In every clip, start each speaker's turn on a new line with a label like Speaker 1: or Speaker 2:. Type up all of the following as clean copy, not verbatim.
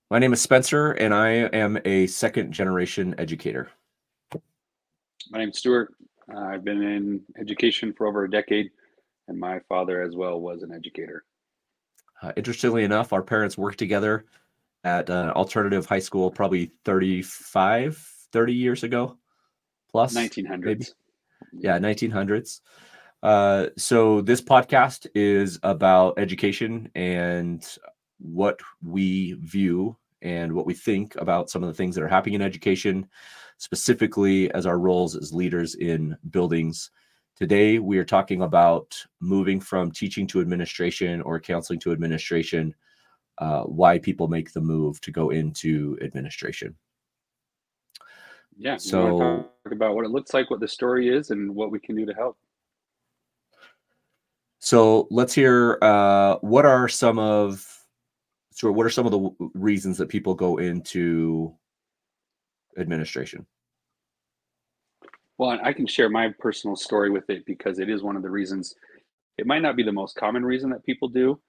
Speaker 1: My name is Spencer, and I am a second generation educator.
Speaker 2: My name's Stuart. I've been in education for over a decade, and my father as well was an educator.
Speaker 1: Interestingly enough, our parents worked together at an alternative high school probably 30 years ago, plus maybe.
Speaker 2: 1900s.
Speaker 1: Yeah, 1900s. So this podcast is about education and what we view and what we think about some of the things that are happening in education, specifically as our roles as leaders in buildings. Today, we are talking about moving from teaching to administration or counseling to administration, why people make the move to go into administration.
Speaker 2: Yeah, we want to
Speaker 1: So,
Speaker 2: talk about what it looks like, what the story is, and what we can do to help.
Speaker 1: so let's hear what are some of the reasons that people go into administration?
Speaker 2: Well, I can share my personal story with it because it is one of the reasons. It might not be the most common reason that people do,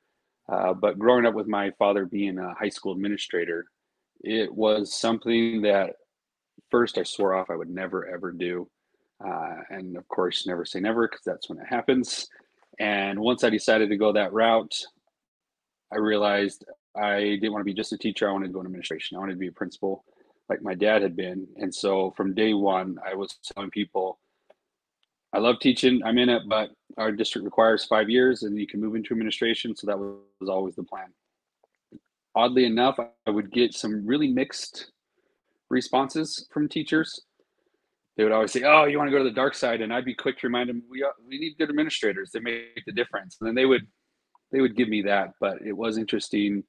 Speaker 2: but growing up with my father being a high school administrator, it was something that first I swore off I would never ever do. And of course, never say never because that's when it happens. And once I decided to go that route, I realized I didn't want to be just a teacher. I wanted to go in administration. I wanted to be a principal like my dad had been. And so from day one, I was telling people, I love teaching. I'm in it, but our district requires 5 years and you can move into administration. So that was always the plan. Oddly enough, I would get some really mixed responses from teachers. They would always say, "Oh, you want to go to the dark side?" And I'd be quick to remind them, "We need good administrators. They make the difference." And then they would give me that, but it was interesting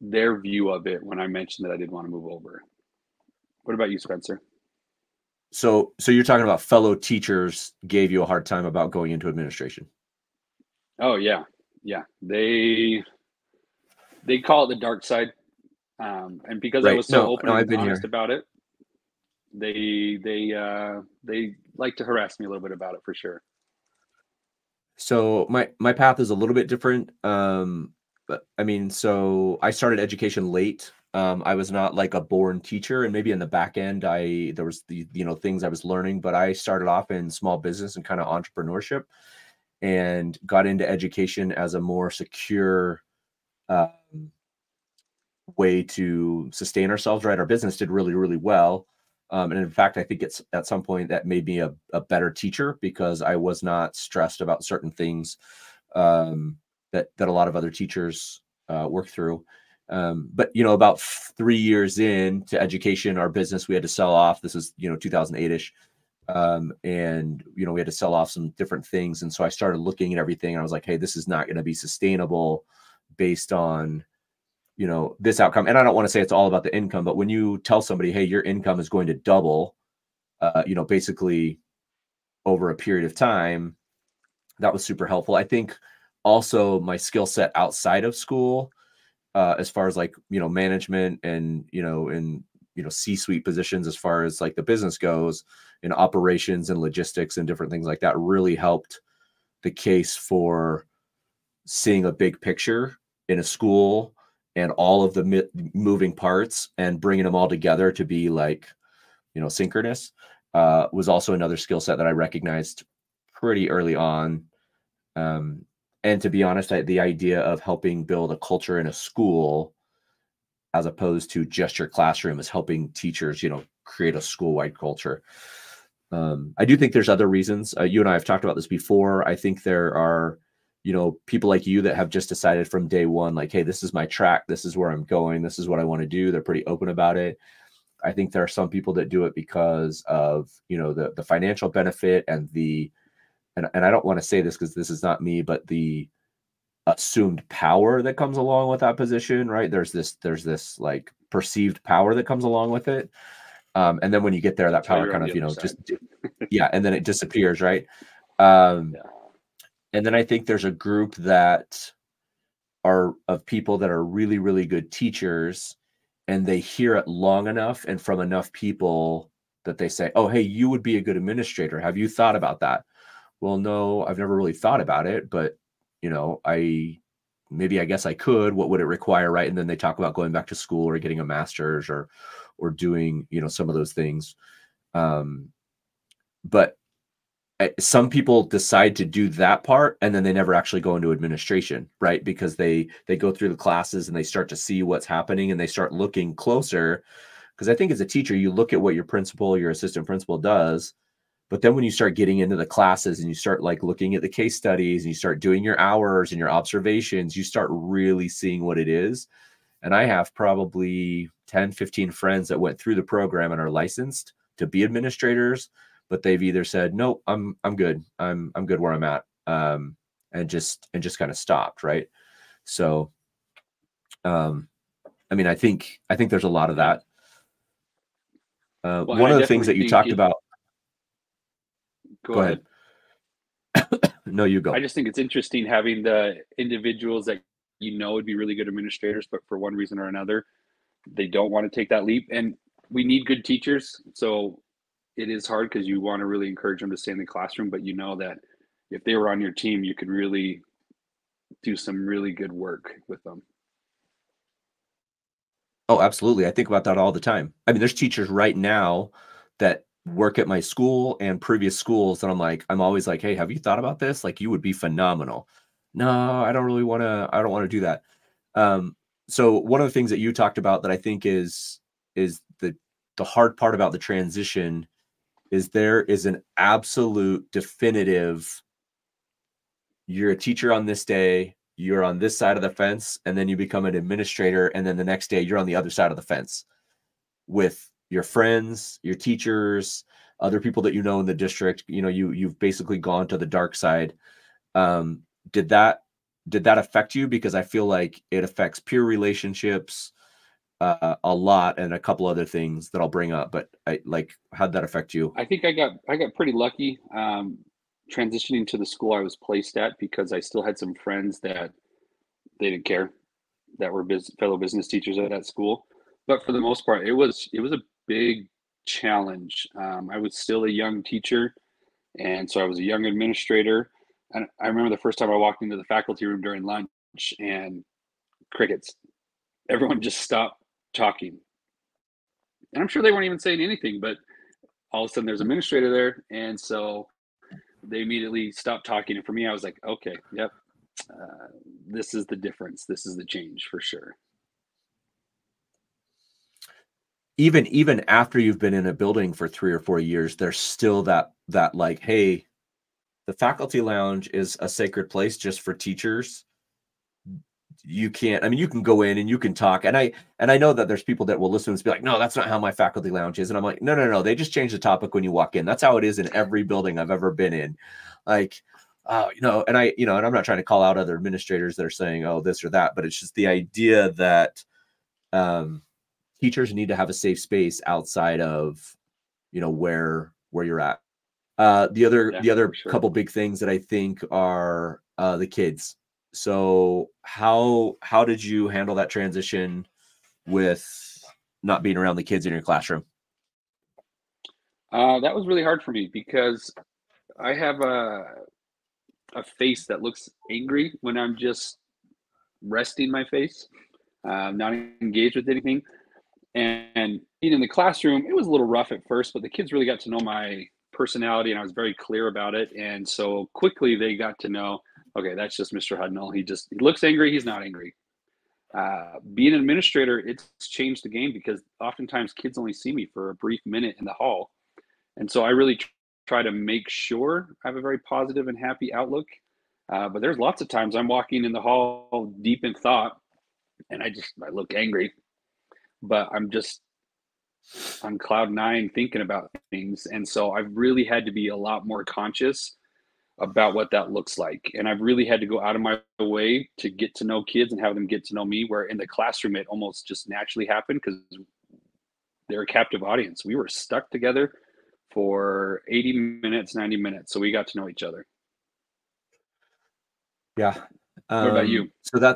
Speaker 2: their view of it when I mentioned that I did want to move over. What about you, Spencer?
Speaker 1: So you're talking about fellow teachers gave you a hard time about going into administration.
Speaker 2: Oh yeah, yeah. They call it the dark side, and because I
Speaker 1: Right.
Speaker 2: was so
Speaker 1: No,
Speaker 2: open
Speaker 1: no, I've
Speaker 2: and
Speaker 1: been
Speaker 2: honest
Speaker 1: here.
Speaker 2: about it, they like to harass me a little bit about it for sure.
Speaker 1: So my path is a little bit different. But I mean, so I started education late. I was not like a born teacher, and maybe in the back end, there was the things I was learning, but I started off in small business and kind of entrepreneurship, and got into education as a more secure um, way to sustain ourselves. Right, our business did really, really well. And in fact, I think it's at some point that made me a better teacher because I was not stressed about certain things um, that a lot of other teachers work through. But about 3 years into education, our business we had to sell off. This is 2008ish, and we had to sell off some different things. And so I started looking at everything, and I was like, hey, this is not going to be sustainable based on this outcome. And I don't want to say it's all about the income, but when you tell somebody, hey, your income is going to double, basically over a period of time, that was super helpful. I think also my skill set outside of school, as far as like, management and, in, C-suite positions, as far as like the business goes in operations and logistics and different things like that really helped the case for seeing a big picture in a school and all of the moving parts and bringing them all together to be like, synchronous, was also another skill set that I recognized pretty early on. Um, and to be honest, the idea of helping build a culture in a school as opposed to just your classroom is helping teachers, create a school-wide culture. I do think there's other reasons. You and I have talked about this before. I think there are, people like you that have just decided from day one, like, hey, this is my track. This is where I'm going. This is what I want to do. They're pretty open about it. I think there are some people that do it because of, the financial benefit and and I don't want to say this because this is not me, but the assumed power that comes along with that position, right? There's this like perceived power that comes along with it. And then when you get there, that
Speaker 2: That's why
Speaker 1: power
Speaker 2: you're on
Speaker 1: kind
Speaker 2: the
Speaker 1: of,
Speaker 2: other side.
Speaker 1: just, yeah, and then it disappears, right? Um,
Speaker 2: Yeah.
Speaker 1: and then I think there's a group that are of people that are really, really good teachers, and they hear it long enough and from enough people that they say, oh, hey, you would be a good administrator. Have you thought about that? Well, no, I've never really thought about it, but I maybe I guess I could. What would it require, right? And then they talk about going back to school or getting a master's or doing, you know, some of those things. But some people decide to do that part and then they never actually go into administration, right? Because they go through the classes and they start to see what's happening and they start looking closer. Because I think as a teacher, you look at what your principal, your assistant principal does, but then when you start getting into the classes and you start like looking at the case studies and you start doing your hours and your observations, you start really seeing what it is. And I have probably 10, 15 friends that went through the program and are licensed to be administrators, but they've either said, nope, I'm good. I'm good where I'm at. And just kind of stopped. Right. So, I mean, I think there's a lot of that.
Speaker 2: Well,
Speaker 1: One
Speaker 2: I
Speaker 1: of the things that
Speaker 2: definitely
Speaker 1: you
Speaker 2: think
Speaker 1: talked about,
Speaker 2: go
Speaker 1: go
Speaker 2: ahead.
Speaker 1: ahead. No, you
Speaker 2: I
Speaker 1: go.
Speaker 2: just think it's interesting having the individuals that would be really good administrators, but for one reason or another, they don't want to take that leap. And we need good teachers. So it is hard because you want to really encourage them to stay in the classroom, but you know that if they were on your team, you could really do some really good work with them.
Speaker 1: Oh, absolutely. I think about that all the time. I mean, there's teachers right now that work at my school and previous schools that I'm always like, hey, have you thought about this? Like, you would be phenomenal. No, I don't really want to, I don't want to do that. Um, so one of the things that you talked about that I think is the hard part about the transition is there is an absolute definitive, you're a teacher on this day, you're on this side of the fence, and then you become an administrator, and then the next day you're on the other side of the fence with your friends, your teachers, other people that you know in the district. You know, you've basically gone to the dark side. Um, did that affect you? Because I feel like it affects peer relationships a lot, and a couple other things that I'll bring up. But how'd that affect you?
Speaker 2: I think I got pretty lucky transitioning to the school I was placed at because I still had some friends that they didn't care that were fellow business teachers at that school. But for the most part, it was a big challenge. I was still a young teacher, and so I was a young administrator. And I remember the first time I walked into the faculty room during lunch and crickets. Everyone just stopped talking. And I'm sure they weren't even saying anything, but all of a sudden there's an administrator there. And so they immediately stopped talking. And for me, I was like, okay, yep, uh, this is the difference. This is the change for sure.
Speaker 1: Even after you've been in a building for 3 or 4 years, there's still that like, hey, the faculty lounge is a sacred place just for teachers. You can't, I mean, you can go in and you can talk. And I know that there's people that will listen and be like, no, that's not how my faculty lounge is. And I'm like, no. They just change the topic when you walk in. That's how it is in every building I've ever been in. Like, you know, and and I'm not trying to call out other administrators that are saying, oh, this or that, but it's just the idea that teachers need to have a safe space outside of, you know, where you're at. The
Speaker 2: Yeah,
Speaker 1: other
Speaker 2: for sure.
Speaker 1: couple big things that I think are the kids. So how did you handle that transition with not being around the kids in your classroom?
Speaker 2: That was really hard for me because I have a face that looks angry when I'm just resting my face, not engaged with anything. And being in the classroom, it was a little rough at first, but the kids really got to know my personality and I was very clear about it. And so quickly they got to know, okay, that's just Mr. Hudnall. He looks angry. He's not angry. Being an administrator, it's changed the game because oftentimes kids only see me for a brief minute in the hall. And so I really try to make sure I have a very positive and happy outlook. But there's lots of times I'm walking in the hall deep in thought and I look angry, but I'm just on cloud nine thinking about things. And so I've really had to be a lot more conscious about what that looks like. And I've really had to go out of my way to get to know kids and have them get to know me, where in the classroom, it almost just naturally happened because they're a captive audience. We were stuck together for 80 minutes, 90 minutes. So we got to know each other.
Speaker 1: Yeah.
Speaker 2: What about you?
Speaker 1: So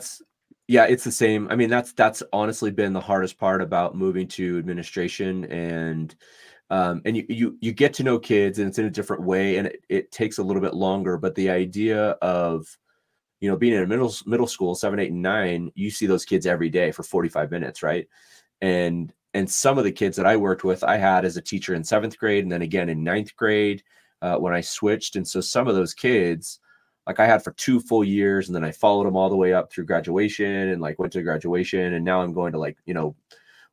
Speaker 1: yeah, it's the same. I mean, that's honestly been the hardest part about moving to administration, and you get to know kids and it's in a different way and it takes a little bit longer, but the idea of, being in a middle school, 7, 8, and 9, you see those kids every day for 45 minutes, right? And some of the kids that I worked with, I had as a teacher in 7th grade, and then again in 9th grade when I switched. And so some of those kids, like I had for 2 full years, and then I followed them all the way up through graduation, and like went to graduation, and now I'm going to like,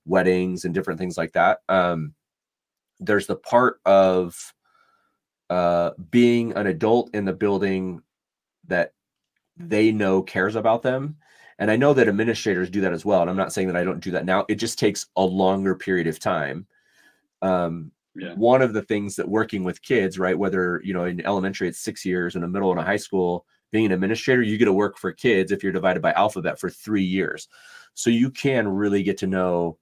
Speaker 1: weddings and different things like that. There's the part of being an adult in the building that they know cares about them. And I know that administrators do that as well. And I'm not saying that I don't do that now. It just takes a longer period of time. One of the things that working with kids, right, whether, in elementary, it's 6 years, in the middle and a high school, being an administrator, you get to work for kids if you're divided by alphabet for 3 years. So you can really get to know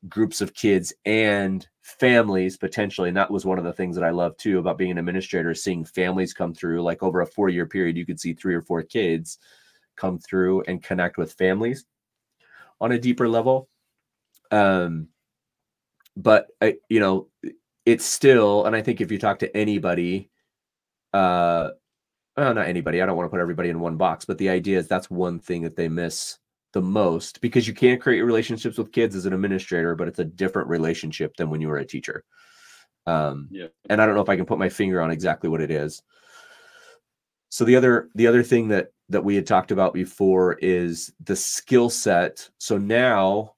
Speaker 1: groups of kids and families potentially. And that was one of the things that I love too about being an administrator, seeing families come through. Like over a 4-year period, you could see 3 or 4 kids come through and connect with families on a deeper level. But it's still, and I think if you talk to anybody, well, not anybody, I don't want to put everybody in one box, but the idea is that's one thing that they miss the most, because you can't create relationships with kids as an administrator, but it's a different relationship than when you were a teacher. And I don't know if I can put my finger on exactly what it is. So the other thing that we had talked about before is the skill set. So now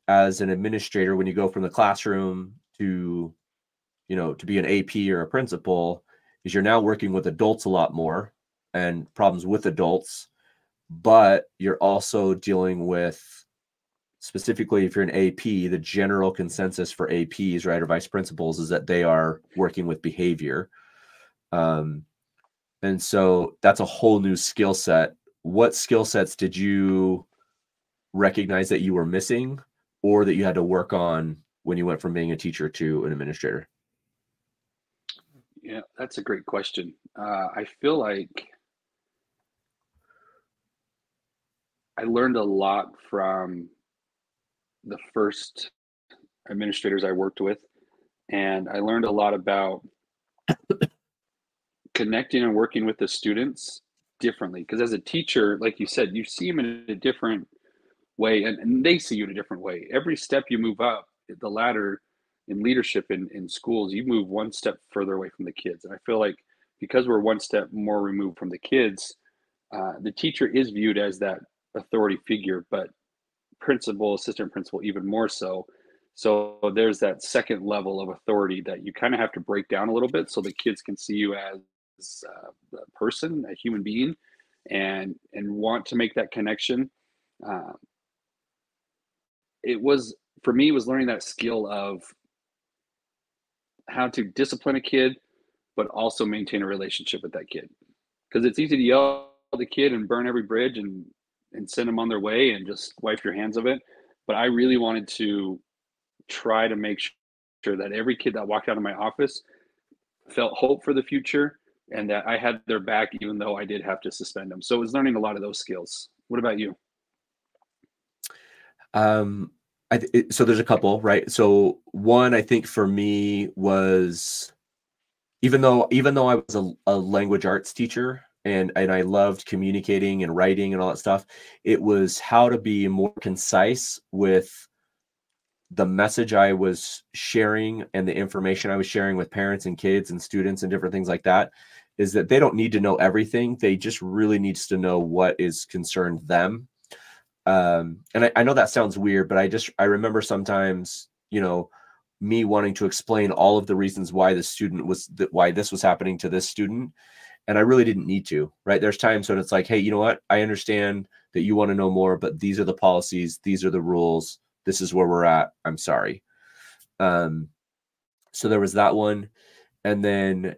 Speaker 1: as an administrator, when you go from the classroom to, to be an AP or a principal, is you're now working with adults a lot more and problems with adults, but you're also dealing with, specifically if you're an AP, the general consensus for APs, right, or vice principals, is that they are working with behavior. And so that's a whole new skill set. What skill sets did you recognize that you were missing or that you had to work on when you went from being a teacher to an administrator?
Speaker 2: Yeah, that's a great question. I feel like I learned a lot from the first administrators I worked with, and I learned a lot about connecting and working with the students differently. Because as a teacher, like you said, you see them in a different way, and they see you in a different way. Every step you move up the ladder in leadership in schools, you move one step further away from the kids. And I feel like because we're one step more removed from the kids, the teacher is viewed as that authority figure, but principal, assistant principal, even more so. So there's that second level of authority that you kind of have to break down a little bit so the kids can see you as a person, a human being, and want to make that connection. It was, for me, it was learning that skill of how to discipline a kid, but also maintain a relationship with that kid. Because it's easy to yell at the kid and burn every bridge and send them on their way and just wipe your hands of it. But I really wanted to try to make sure that every kid that walked out of my office felt hope for the future and that I had their back, even though I did have to suspend them. So it was learning a lot of those skills. What about you?
Speaker 1: So there's a couple, right? So one, I think for me was, even though I was a language arts teacher and I loved communicating and writing and all that stuff, it was how to be more concise with the message I was sharing and the information I was sharing with parents and kids and students and different things like that, is that they don't need to know everything. They just really needs to know what is concerned them. And I know that sounds weird, but I remember sometimes, me wanting to explain all of the reasons why why this was happening to this student. And I really didn't need to, right? There's times when it's like, hey, you know what? I understand that you want to know more, but these are the policies. These are the rules. This is where we're at. I'm sorry. So there was that one. And then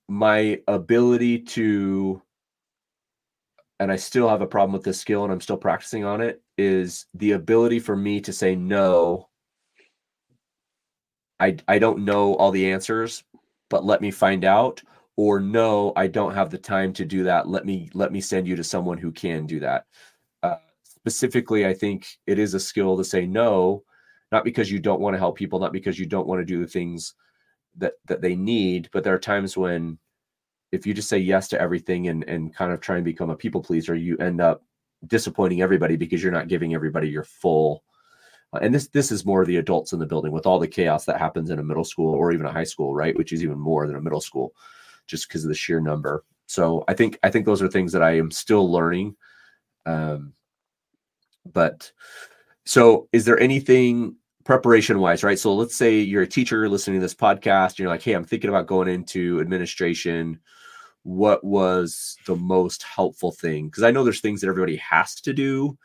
Speaker 1: my ability to, and I still have a problem with this skill and I'm still practicing on it, is the ability for me to say, no, I don't know all the answers, but let me find out. Or no, I don't have the time to do that. Let me send you to someone who can do that. Specifically, I think it is a skill to say no, not because you don't want to help people, not because you don't want to do the things that they need, but there are times when if you just say yes to everything and kind of try and become a people pleaser, you end up disappointing everybody because you're not giving everybody your full. And this is more the adults in the building with all the chaos that happens in a middle school or even a high school, right? Which is even more than a middle school, just because of the sheer number. So I think those are things that I am still learning. But so is there anything preparation wise, right? So let's say you're a teacher listening to this podcast, and you're like, hey, I'm thinking about going into administration. What was the most helpful thing? Because I know there's things that everybody has to do.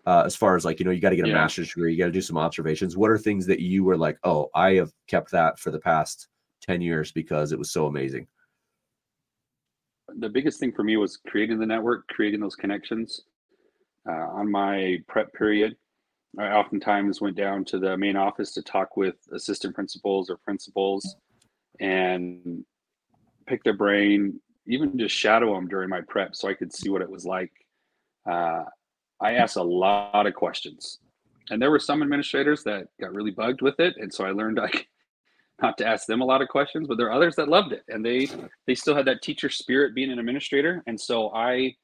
Speaker 1: As far as like, you got to get a master's degree, you got to do some observations. What are things that you were like, oh, I have kept that for the past 10 years because it was so amazing?
Speaker 2: The biggest thing for me was creating the network, creating those connections. On my prep period, I oftentimes went down to the main office to talk with assistant principals or principals and pick their brain, even just shadow them during my prep so I could see what it was like. I asked a lot of questions, and there were some administrators that got really bugged with it, and so I learned not to ask them a lot of questions. But there are others that loved it, and they still had that teacher spirit being an administrator, and so I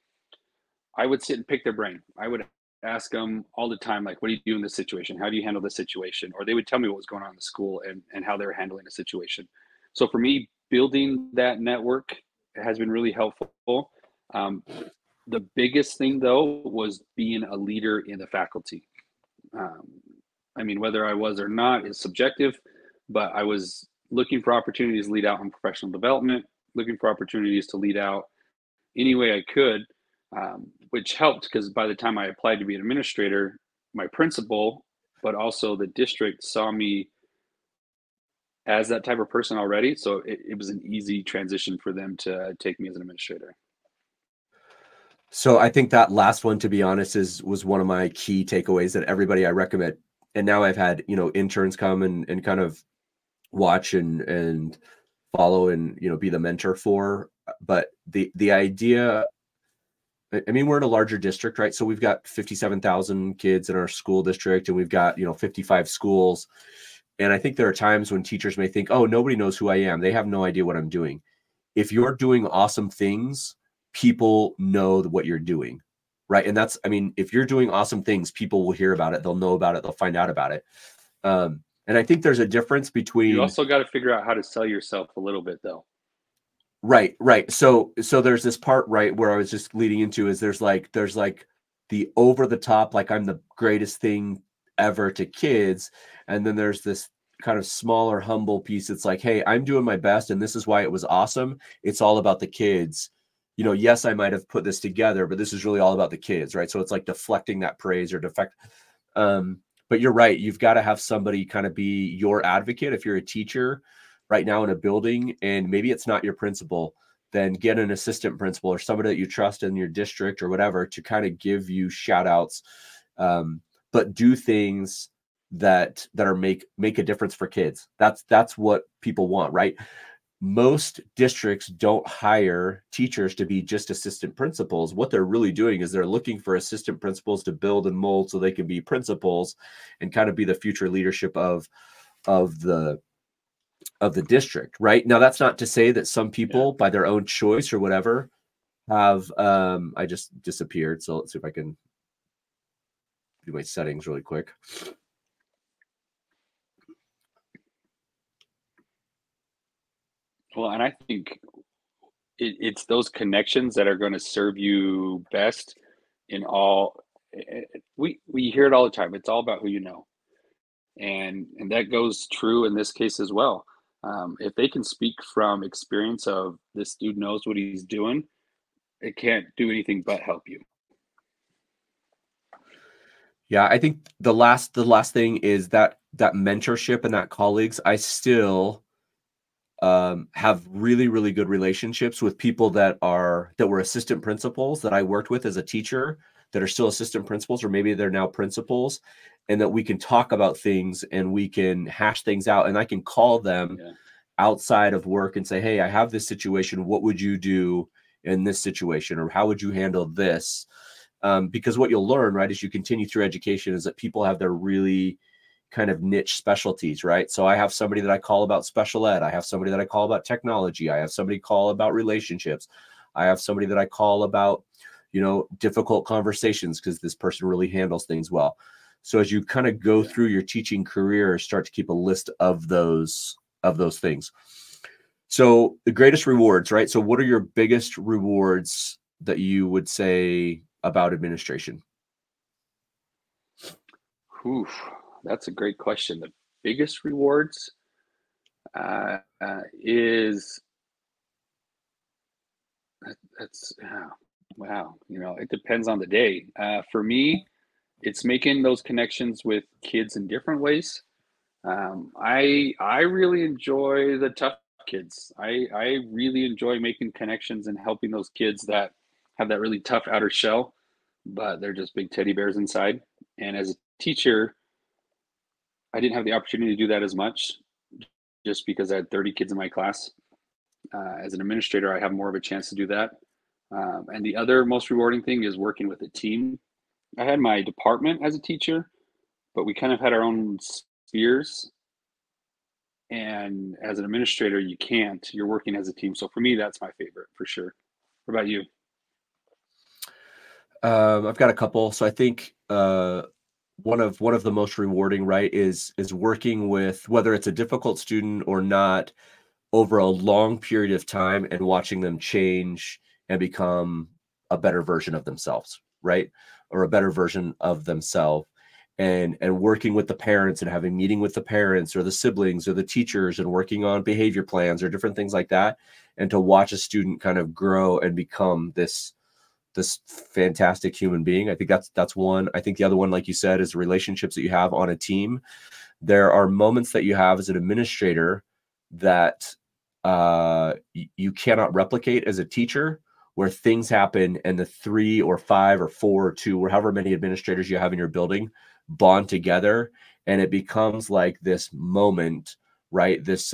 Speaker 2: would sit and pick their brain. I would ask them all the time, like, what do you do in this situation? How do you handle this situation? Or they would tell me what was going on in the school and how they were handling the situation. So for me, building that network has been really helpful. The biggest thing, though, was being a leader in the faculty. I mean, whether I was or not is subjective, but I was looking for opportunities to lead out on professional development, looking for opportunities to lead out any way I could, which helped because by the time I applied to be an administrator, my principal, but also the district saw me as that type of person already. So it was an easy transition for them to take me as an administrator.
Speaker 1: So I think that last one, to be honest, was one of my key takeaways that everybody I recommend. And now I've had, interns come and kind of watch and follow and, be the mentor for. But the idea, I mean, we're in a larger district, right? So we've got 57,000 kids in our school district, and we've got, 55 schools. And I think there are times when teachers may think, oh, nobody knows who I am. They have no idea what I'm doing. If you're doing awesome things, people know what you're doing, right? And that's, I mean, if you're doing awesome things, people will hear about it. They'll know about it. They'll find out about it. And I think there's a difference between.
Speaker 2: You also got to figure out how to sell yourself a little bit, though.
Speaker 1: Right. So there's this part, right, where I was just leading into is there's like the over the top, like I'm the greatest thing ever to kids. And then there's this kind of smaller, humble piece. It's like, hey, I'm doing my best. And this is why it was awesome. It's all about the kids. Yes, I might have put this together, but this is really all about the kids, right? So it's like deflecting that praise or defect. But you're right. You've got to have somebody kind of be your advocate. If you're a teacher right now in a building and maybe it's not your principal, then get an assistant principal or somebody that you trust in your district or whatever to kind of give you shout outs, but do things that are make a difference for kids. That's what people want, right? Most districts don't hire teachers to be just assistant principals. What they're really doing is they're looking for assistant principals to build and mold so they can be principals and kind of be the future leadership of the district, right? Now, that's not to say that some people by their own choice or whatever have, I just disappeared. So let's see if I can do my settings really quick.
Speaker 2: Well, and I think it's those connections that are going to serve you best in all. We hear it all the time. It's all about who you know, and that goes true in this case as well. If they can speak from experience of this dude knows what he's doing, it can't do anything but help you.
Speaker 1: Yeah, I think the last thing is that mentorship and that colleagues. I still have really, really good relationships with people that were assistant principals that I worked with as a teacher that are still assistant principals, or maybe they're now principals, and that we can talk about things and we can hash things out. And I can call them outside of work and say, hey, I have this situation. What would you do in this situation? Or how would you handle this? Because what you'll learn, right, as you continue through education is that people have their really kind of niche specialties, right? So I have somebody that I call about special ed. I have somebody that I call about technology. I have somebody call about relationships. I have somebody that I call about, difficult conversations because this person really handles things well. So as you kind of go through your teaching career, start to keep a list of those things. So the greatest rewards, right? So what are your biggest rewards that you would say about administration?
Speaker 2: Oof, that's a great question. The biggest rewards is that's wow. It depends on the day. For me, it's making those connections with kids in different ways. I really enjoy the tough kids. I really enjoy making connections and helping those kids that have that really tough outer shell, but they're just big teddy bears inside. And as a teacher, I didn't have the opportunity to do that as much just because I had 30 kids in my class. As an administrator, I have more of a chance to do that. And the other most rewarding thing is working with a team. I had my department as a teacher, but we kind of had our own spheres. And as an administrator, you can't. You're working as a team. So for me, that's my favorite for sure. What about you?
Speaker 1: I've got a couple. So I think one of the most rewarding, right, is working with, whether it's a difficult student or not, over a long period of time and watching them change and become a better version of themselves, right? Or a better version of themselves. And working with the parents and having meeting with the parents or the siblings or the teachers and working on behavior plans or different things like that. And to watch a student kind of grow and become this fantastic human being. I think that's one. I think the other one, like you said, is the relationships that you have on a team. There are moments that you have as an administrator that you cannot replicate as a teacher, where things happen and the 3 or 5 or 4 or 2 or however many administrators you have in your building bond together, and it becomes like this moment, right? This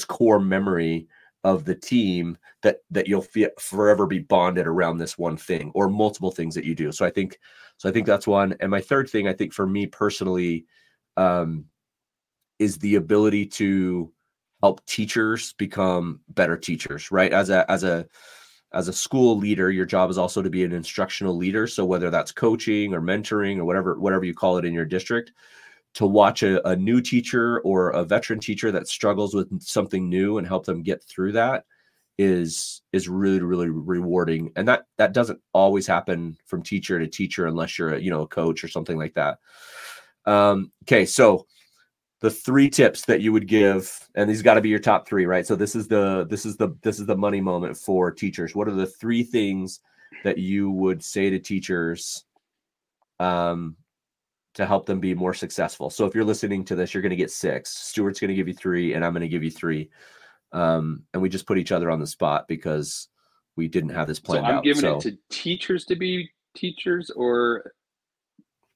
Speaker 1: core memory of the team that you'll forever be bonded around this one thing or multiple things that you do. So I think that's one. And my third thing, I think for me personally, is the ability to help teachers become better teachers, right? As a school leader, your job is also to be an instructional leader. So whether that's coaching or mentoring or whatever you call it in your district, to watch a new teacher or a veteran teacher that struggles with something new and help them get through that is really, really rewarding. And that doesn't always happen from teacher to teacher unless you're a coach or something like that. Okay, so the 3 tips that you would give, and these got to be your top 3, right? So this is the money moment for teachers. What are the 3 things that you would say to teachers to help them be more successful? So if you're listening to this, you're going to get 6. Stuart's going to give you 3, and I'm going to give you 3. And we just put each other on the spot because we didn't have this
Speaker 2: So
Speaker 1: planned
Speaker 2: I'm
Speaker 1: out.
Speaker 2: giving it
Speaker 1: So
Speaker 2: to teachers to be teachers, or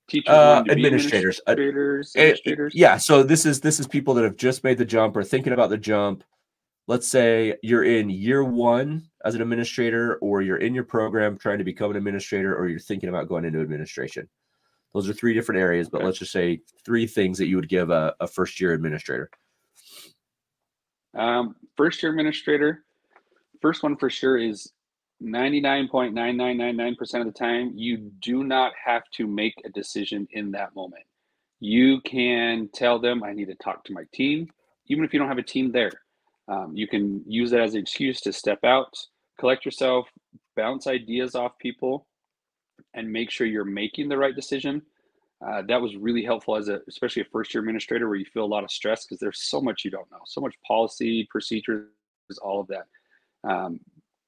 Speaker 2: teachers wanting to be
Speaker 1: administrators,
Speaker 2: administrators.
Speaker 1: yeah. So this is people that have just made the jump or thinking about the jump. Let's say you're in year 1 as an administrator, or you're in your program trying to become an administrator, or you're thinking about going into administration. Those are 3 different areas, but let's just say 3 things that you would give a first-year administrator.
Speaker 2: First-year administrator, first one for sure is 99.9999% of the time, you do not have to make a decision in that moment. You can tell them, I need to talk to my team, even if you don't have a team there. You can use that as an excuse to step out, collect yourself, bounce ideas off people, and make sure you're making the right decision. That was really helpful especially a first year administrator, where you feel a lot of stress because there's so much you don't know, so much policy, procedures, all of that.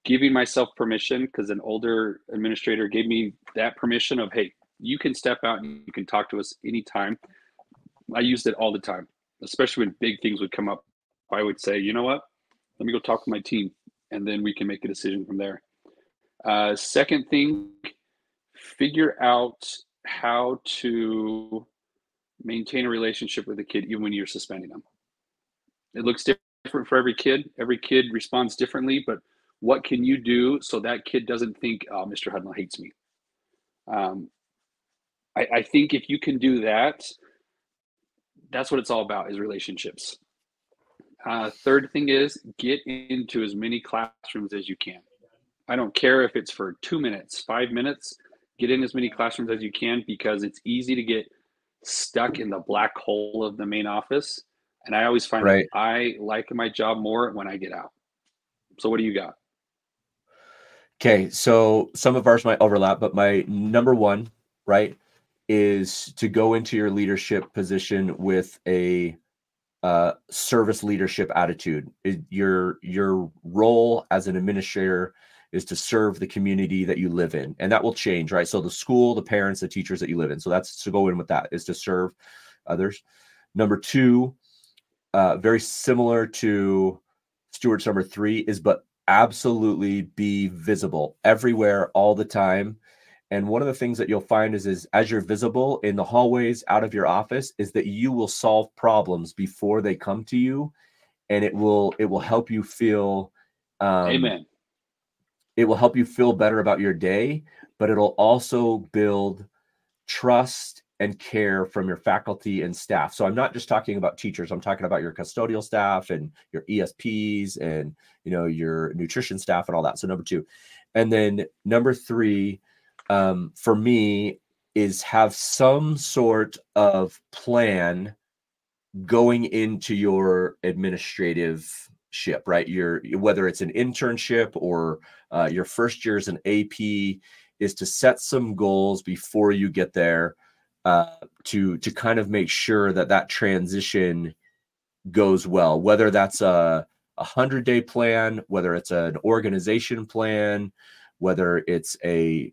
Speaker 2: Giving myself permission, because an older administrator gave me that permission of, hey, you can step out and you can talk to us anytime. I used it all the time, especially when big things would come up. I would say, you know what, let me go talk to my team, and then we can make a decision from there. Second thing, figure out how to maintain a relationship with a kid even when you're suspending them. It looks different for every kid. Every kid responds differently, but what can you do so that kid doesn't think, oh, Mr. Hudnall hates me? I think if you can do that, That's what it's all about, is relationships. Third thing is get into as many classrooms as you can. I don't care if it's for 2 minutes, 5 minutes, get in as many classrooms as you can, because it's easy to get stuck in the black hole of the main office. And I always find that
Speaker 1: Right.
Speaker 2: I like my job more when I get out. So what do you got?
Speaker 1: Okay, so some of ours might overlap, but my number one, right, is to go into your leadership position with a service leadership attitude. Your role as an administrator is to serve the community that you live in, and that will change, right? So the school, the parents, the teachers that you live in. So that's to go in with that, is to serve others. Number two, very similar to Stewart's number three, is but absolutely be visible everywhere all the time. And one of the things that you'll find is as you're visible in the hallways out of your office, is that you will solve problems before they come to you, and it will help you feel um,
Speaker 2: Amen.
Speaker 1: it will help you feel better about your day, but it'll also build trust and care from your faculty and staff. So I'm not just talking about teachers. I'm talking about your custodial staff and your ESPs and your nutrition staff and all that. So number two. And then number three, for me, is have some sort of plan going into your administrative ship, right? Whether it's an internship or your first year as an AP, is to set some goals before you get there, to kind of make sure that transition goes well. Whether that's a 100-day plan, whether it's an organization plan, whether it's a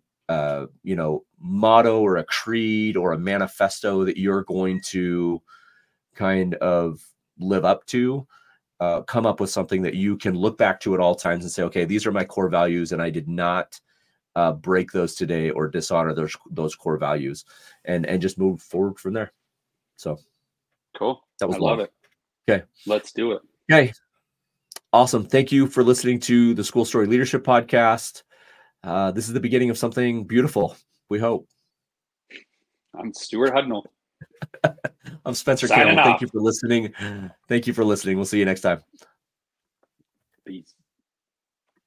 Speaker 1: motto or a creed or a manifesto that you're going to kind of live up to, come up with something that you can look back to at all times and say, okay, these are my core values, and I did not break those today or dishonor those core values, and just move forward from there. So
Speaker 2: Cool.
Speaker 1: that was
Speaker 2: I love
Speaker 1: long.
Speaker 2: it.
Speaker 1: Okay.
Speaker 2: Let's do it.
Speaker 1: Okay. Awesome. Thank you for listening to the School Story Leadership Podcast. This is the beginning of something beautiful, we hope.
Speaker 2: I'm Stuart Hudnall.
Speaker 1: I'm Spencer
Speaker 2: Signing
Speaker 1: Campbell. Thank
Speaker 2: off.
Speaker 1: you for listening. Thank you for listening. We'll see you next time.
Speaker 2: Peace.